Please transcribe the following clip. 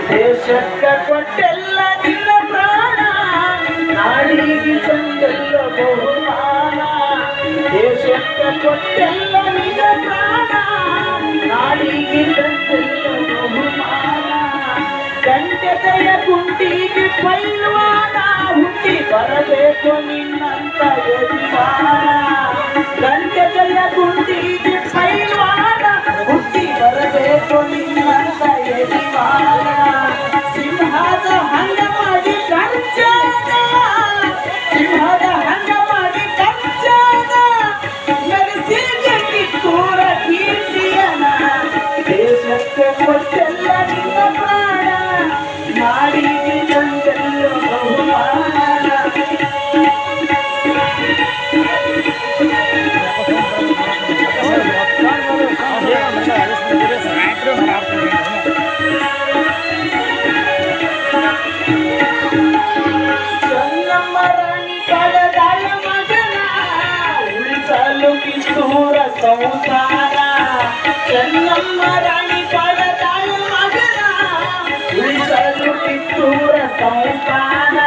ದೇಶಕ್ಕ ಕೊಟ್ಟೆಲ್ಲ ನಿನ್ನ ಪ್ರಾಣ ನಾಡಿಗೆ ತಂದೆಲ್ಲ ಬಹುಮಾನ ದೇಶಕ್ಕ ಕೊಟ್ಟೆಲ್ಲ ನಿನ್ನ ಪ್ರಾಣ ನಾಡಿಗೆ ತಂದೆಲ್ಲ ಬಹುಮಾನ ಗಂಟೆಯ ಗುಂಡಿಗೆ ಪೈಲ್ವಾನ ಹುಟ್ಟಿ ಬರಬೇಕು ನಿನ್ನಂತ ಯಜಮಾನ ಗಂಟೆಯ ಗುಂಡಿಗೆ ಪೈಲ್ವಾನ ಹುಟ್ಟಿ ಬರಬೇಕು ನಿನ್ನಂತ ಯಜಮಾನ ಸಿಂಹದ ಹಂಗ ಮಾಡಿ ಕಂಚಾನ ಸಿಂಹದ ಹಂಗ ಮಾಡಿ ಕಂಚಾನ ನಡೆಸಿ ಕಿತ್ತೂರ ಕೀರ್ತಿಯನ ದೇಶಕ್ಕೆ ಕೊಟ್ಟೆಲ್ಲ ನಿನ್ನ ಪ್ರಾಣ ನಾಡಿಗೆ ತಂದೆಲ್ಲ ಬಹುಮಾನ ಚೆನ್ನಮ್ಮ ರಾಣಿ ಕಳೆದಾಳ ಮಗನ ಉಳಿಸಲು ಕಿತ್ತೂರ ಸಂಸಾರ ಚೆನ್ನಮ್ಮ ರಾಣಿ ಕಳೆದಾಳ ಮಗನ ಉಳಿಸಲು ಕಿತ್ತೂರ ಸಂಸಾರ